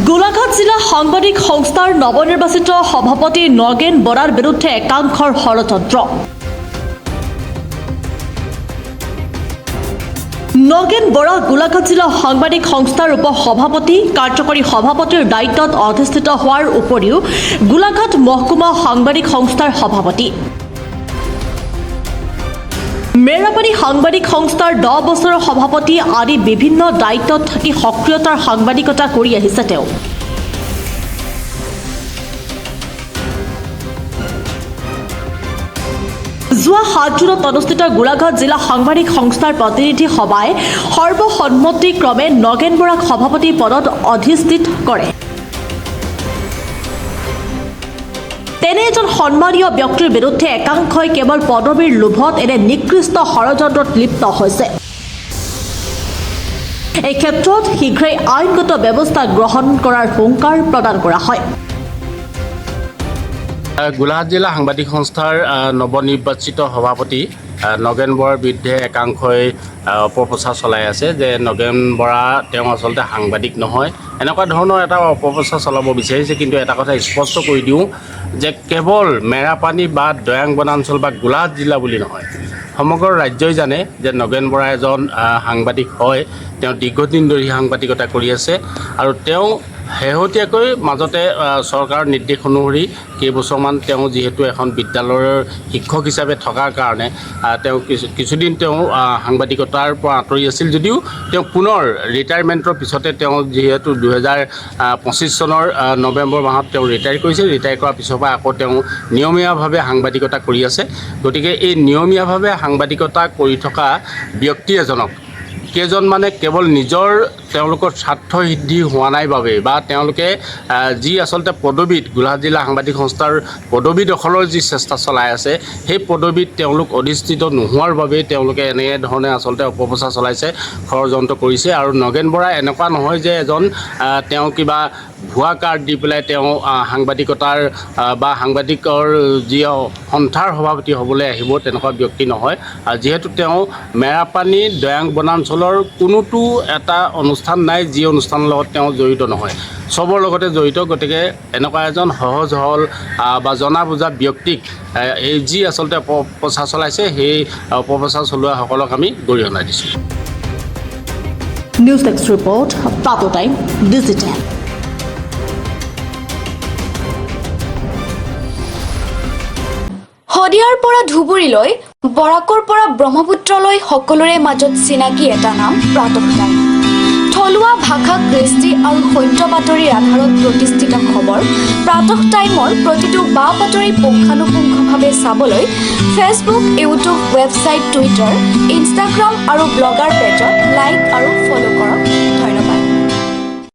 গোলাঘাট জিলা সাংবাদিক সংস্থাৰ নৱনিৰ্বাচিত সভাপতি নগেন বৰাৰ বিৰুদ্ধে একাংশৰ ষড়যন্ত্ৰ। নগেন বৰা গোলাঘাট জিলা সাংবাদিক সংস্থাৰ উপ-সভাপতি কাৰ্যকৰী সভাপতিৰ দায়িত্বত অধিষ্ঠিত হোৱাৰ উপৰিও গোলাঘাট মহকুমা সাংবাদিক সংস্থাৰ সভাপতি। মেৰাপানী সাংবাদিক সংস্থাৰ 10 বছৰৰ সভাপতি আদি বিভিন্ন দায়িত্বত থাকি সক্ৰিয়তাৰ সাংবাদিকতা কৰি আহিছে তেওঁ। যোৱা 7 জুনত অনুষ্ঠিত গোলাঘাট জিলা সাংবাদিক সংস্থাৰ প্ৰতিনিধি সভাই সৰ্বসন্মতিক্ৰমে নগেন বৰাক সভাপতি পদত অধিষ্ঠিত কৰে। তেনে এজন সন্মানীয় ব্যক্তিৰ বিৰুদ্ধে একাংশই কেৱল পদবীৰ লোভত এনে নিকৃষ্ট ষড়যন্ত্ৰত লিপ্ত হৈছে। এই ক্ষেত্ৰত শীঘ্ৰেই আইনগত ব্যৱস্থা গ্ৰহণ কৰাৰ হুংকাৰ প্ৰদান কৰা হয়। গোলাঘাট জিলা সাংবাদিক সংস্থাৰ নৱনিৰ্বাচিত সভাপতি নগেন বৰাৰ বিৰুদ্ধে একাংশই অপপ্ৰচাৰ চলাই আছে যে নগেন বৰা তেওঁ আচলতে সাংবাদিক নহয়, এনেকুৱা ধৰণৰ এটা অপপ্ৰচাৰ চলাব বিচাৰিছে। কিন্তু এটা কথা স্পষ্ট কৰি দিওঁ যে কেৱল মেৰাপানী বা দয়াং বনাঞ্চল বা গোলাঘাট জিলা বুলি নহয়, সমগ্ৰ ৰাজ্যই জানে যে নগেন বৰা এজন সাংবাদিক হয়। তেওঁ দীৰ্ঘদিন ধৰি সাংবাদিকতা কৰি আছে আৰু তেওঁ শেহতীয়াকৈ মাজতে চৰকাৰৰ নিৰ্দেশ অনুসৰি কেইবছৰমান তেওঁ যিহেতু এখন বিদ্যালয়ৰ শিক্ষক হিচাপে থকাৰ কাৰণে তেওঁ কিছুদিন তেওঁ সাংবাদিকতাৰ পৰা আঁতৰি আছিল যদিও তেওঁ পুনৰ ৰিটায়াৰমেণ্টৰ পিছতে তেওঁ যিহেতু 2025 চনৰ নৱেম্বৰ মাহত তেওঁ ৰিটায়াৰ কৰিছে। ৰিটায়াৰ কৰাৰ পিছৰ পৰা আকৌ তেওঁ নিয়মীয়াভাৱে সাংবাদিকতা কৰি আছে। গতিকে এই নিয়মীয়াভাৱে সাংবাদিকতা কৰি থকা ব্যক্তি এজনক কেইজনমানে কেৱল নিজৰ তেওঁলোকৰ স্বাৰ্থ সিদ্ধি হোৱা নাই বাবে বা তেওঁলোকে যি আচলতে পদবীত গোলাঘাট জিলা সাংবাদিক সংস্থাৰ পদবী দখলৰ যি চেষ্টা চলাই আছে, সেই পদবীত তেওঁলোক অধিষ্ঠিত নোহোৱাৰ বাবেই তেওঁলোকে এনেধৰণে আচলতে অপপ্ৰচাৰ চলাইছে, ষড়যন্ত্ৰ কৰিছে। আৰু নগেন বৰা এনেকুৱা নহয় যে এজন তেওঁ কিবা ভুৱা কাৰ্ড দি পেলাই তেওঁ সাংবাদিকতাৰ বা সাংবাদিকৰ যি সন্থাৰ সভাপতি হ'বলৈ আহিব, তেনেকুৱা ব্যক্তি নহয়। যিহেতু তেওঁ মেৰাপানী দয়াং বনাঞ্চলৰ কোনোটো এটা অনুষ্ঠান নাই যি অনুষ্ঠানৰ লগত তেওঁ জড়িত নহয়, চবৰ লগতে জড়িত। গতিকে এনেকুৱা এজন সহজ সৰল বা জনা বুজা ব্যক্তিক এই যি আচলতে অপপ্ৰচাৰ চলাইছে, সেই অপপ্ৰচাৰ চলোৱাসকলক আমি গৰিহণা দিছোঁ। নিউজ ডেস্ক ৰিপৰ্ট, প্ৰাত টাইম ডিজিটেল। শদিয়াৰ পৰা ধুবুৰীলৈ, বৰাকৰ পৰা ব্ৰহ্মপুত্ৰলৈ সকলোৰে মাজত চিনাকি এটা নাম প্ৰাতঃ টাইম। থলুৱা ভাষা, কৃষ্টি আৰু সত্য বাতৰিৰ আধাৰত প্ৰতিষ্ঠিত খবৰ প্ৰাতঃ টাইমৰ প্ৰতিটো বা বাতৰি পুংখানুপুংখভাৱে চাবলৈ Facebook, YouTube, website, Twitter, Instagram আৰু ব্লগাৰ পেজত লাইক আৰু ফ'ল' কৰক।